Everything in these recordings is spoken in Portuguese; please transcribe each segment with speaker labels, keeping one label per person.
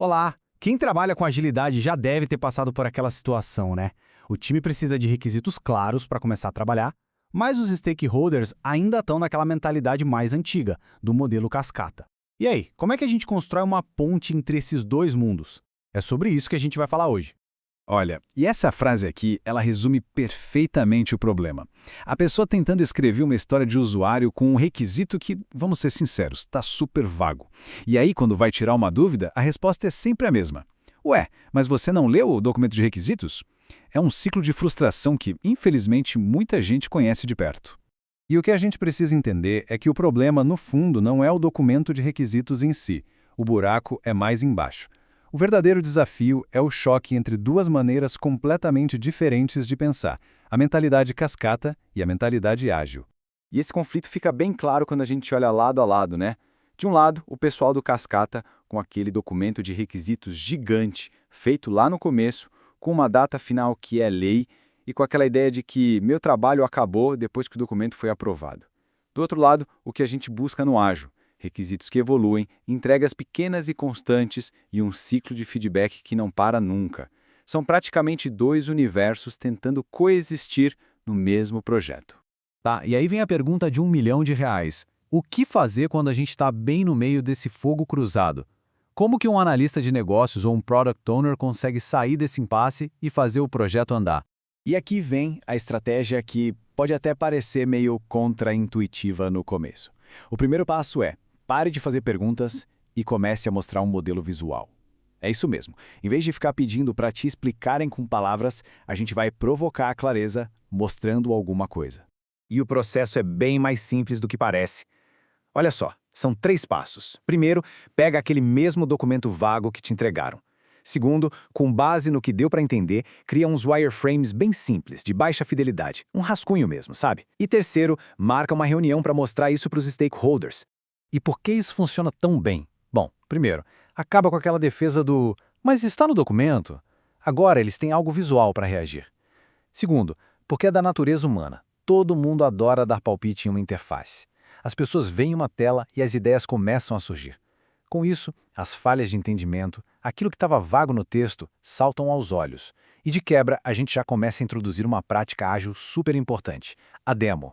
Speaker 1: Olá! Quem trabalha com agilidade já deve ter passado por aquela situação, né? O time precisa de requisitos claros para começar a trabalhar, mas os stakeholders ainda estão naquela mentalidade mais antiga, do modelo cascata. E aí, como é que a gente constrói uma ponte entre esses dois mundos? É sobre isso que a gente vai falar hoje.
Speaker 2: Olha, e essa frase aqui, ela resume perfeitamente o problema. A pessoa tentando escrever uma história de usuário com um requisito que, vamos ser sinceros, está super vago. E aí, quando vai tirar uma dúvida, a resposta é sempre a mesma. Ué, mas você não leu o documento de requisitos? É um ciclo de frustração que, infelizmente, muita gente conhece de perto.
Speaker 3: E o que a gente precisa entender é que o problema, no fundo, não é o documento de requisitos em si. O buraco é mais embaixo. O verdadeiro desafio é o choque entre duas maneiras completamente diferentes de pensar, a mentalidade cascata e a mentalidade ágil.
Speaker 4: E esse conflito fica bem claro quando a gente olha lado a lado, né? De um lado, o pessoal do cascata, com aquele documento de requisitos gigante, feito lá no começo, com uma data final que é lei, e com aquela ideia de que meu trabalho acabou depois que o documento foi aprovado. Do outro lado, o que a gente busca no ágil, requisitos que evoluem, entregas pequenas e constantes e um ciclo de feedback que não para nunca. São praticamente dois universos tentando coexistir no mesmo projeto.
Speaker 1: Tá, e aí vem a pergunta de R$1 milhão. O que fazer quando a gente está bem no meio desse fogo cruzado? Como que um analista de negócios ou um product owner consegue sair desse impasse e fazer o projeto andar?
Speaker 2: E aqui vem a estratégia que pode até parecer meio contraintuitiva no começo. O primeiro passo é: pare de fazer perguntas e comece a mostrar um modelo visual. É isso mesmo. Em vez de ficar pedindo para te explicarem com palavras, a gente vai provocar a clareza mostrando alguma coisa. E o processo é bem mais simples do que parece. Olha só, são 3 passos. Primeiro, pega aquele mesmo documento vago que te entregaram. Segundo, com base no que deu para entender, cria uns wireframes bem simples, de baixa fidelidade. Um rascunho mesmo, sabe? E terceiro, marca uma reunião para mostrar isso para os stakeholders.
Speaker 1: E por que isso funciona tão bem? Bom, primeiro, acaba com aquela defesa do "mas está no documento". Agora eles têm algo visual para reagir. Segundo, porque é da natureza humana. Todo mundo adora dar palpite em uma interface. As pessoas veem uma tela e as ideias começam a surgir. Com isso, as falhas de entendimento, aquilo que estava vago no texto, saltam aos olhos. E de quebra, a gente já começa a introduzir uma prática ágil super importante, a demo.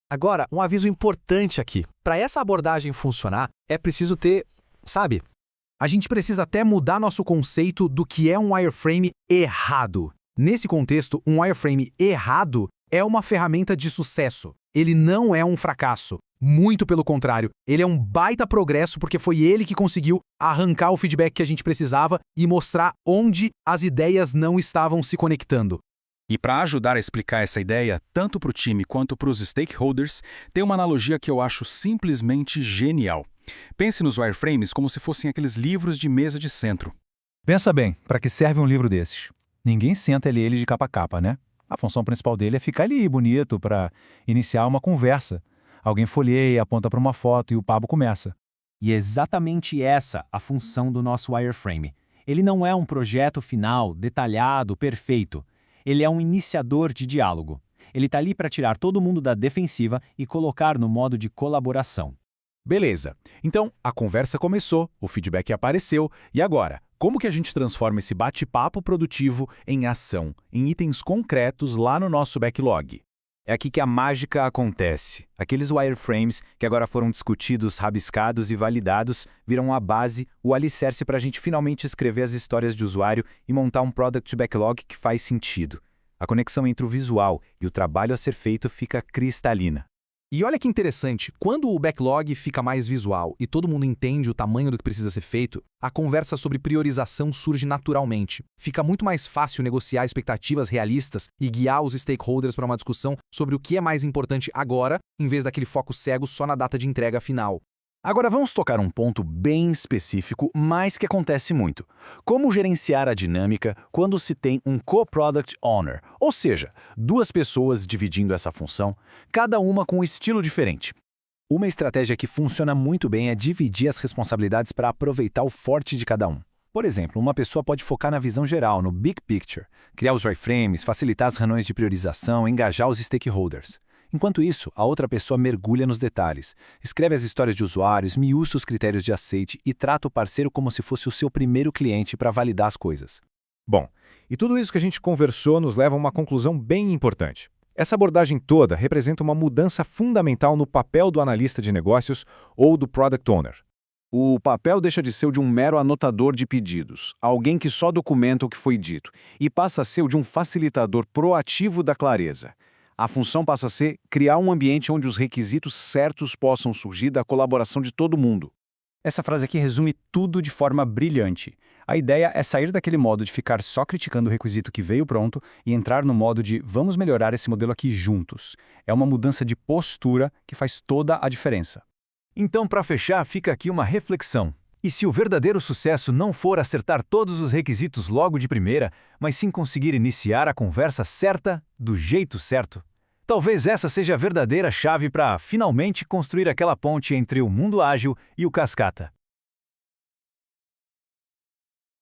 Speaker 5: Agora, um aviso importante aqui. Para essa abordagem funcionar, é preciso ter, sabe?
Speaker 1: A gente precisa até mudar nosso conceito do que é um wireframe errado. Nesse contexto, um wireframe errado é uma ferramenta de sucesso. Ele não é um fracasso. Muito pelo contrário, ele é um baita progresso porque foi ele que conseguiu arrancar o feedback que a gente precisava e mostrar onde as ideias não estavam se conectando.
Speaker 3: E para ajudar a explicar essa ideia, tanto para o time quanto para os stakeholders, tem uma analogia que eu acho simplesmente genial. Pense nos wireframes como se fossem aqueles livros de mesa de centro.
Speaker 6: Pensa bem, para que serve um livro desses? Ninguém senta e lê ele de capa a capa, né? A função principal dele é ficar ali bonito para iniciar uma conversa. Alguém folheia, aponta para uma foto e o papo começa.
Speaker 7: E é exatamente essa a função do nosso wireframe. Ele não é um projeto final, detalhado, perfeito. Ele é um iniciador de diálogo. Ele está ali para tirar todo mundo da defensiva e colocar no modo de colaboração.
Speaker 2: Beleza. Então, a conversa começou, o feedback apareceu, e agora? Como que a gente transforma esse bate-papo produtivo em ação, em itens concretos lá no nosso backlog?
Speaker 8: É aqui que a mágica acontece. Aqueles wireframes que agora foram discutidos, rabiscados e validados viram a base, o alicerce para a gente finalmente escrever as histórias de usuário e montar um product backlog que faz sentido. A conexão entre o visual e o trabalho a ser feito fica cristalina.
Speaker 5: E olha que interessante, quando o backlog fica mais visual e todo mundo entende o tamanho do que precisa ser feito, a conversa sobre priorização surge naturalmente. Fica muito mais fácil negociar expectativas realistas e guiar os stakeholders para uma discussão sobre o que é mais importante agora, em vez daquele foco cego só na data de entrega final.
Speaker 2: Agora vamos tocar um ponto bem específico, mas que acontece muito. Como gerenciar a dinâmica quando se tem um co-product owner, ou seja, 2 pessoas dividindo essa função, cada uma com um estilo diferente.
Speaker 6: Uma estratégia que funciona muito bem é dividir as responsabilidades para aproveitar o forte de cada um. Por exemplo, uma pessoa pode focar na visão geral, no big picture, criar os wireframes, facilitar as reuniões de priorização, engajar os stakeholders.
Speaker 9: Enquanto isso, a outra pessoa mergulha nos detalhes, escreve as histórias de usuários, miúça os critérios de aceite e trata o parceiro como se fosse o seu primeiro cliente para validar as coisas.
Speaker 10: Bom, e tudo isso que a gente conversou nos leva a uma conclusão bem importante. Essa abordagem toda representa uma mudança fundamental no papel do analista de negócios ou do Product Owner.
Speaker 2: O papel deixa de ser o de um mero anotador de pedidos, alguém que só documenta o que foi dito, e passa a ser o de um facilitador proativo da clareza. A função passa a ser criar um ambiente onde os requisitos certos possam surgir da colaboração de todo mundo.
Speaker 11: Essa frase aqui resume tudo de forma brilhante. A ideia é sair daquele modo de ficar só criticando o requisito que veio pronto e entrar no modo de vamos melhorar esse modelo aqui juntos. É uma mudança de postura que faz toda a diferença.
Speaker 3: Então, para fechar, fica aqui uma reflexão. E se o verdadeiro sucesso não for acertar todos os requisitos logo de primeira, mas sim conseguir iniciar a conversa certa, do jeito certo? Talvez essa seja a verdadeira chave para, finalmente, construir aquela ponte entre o mundo ágil e o cascata.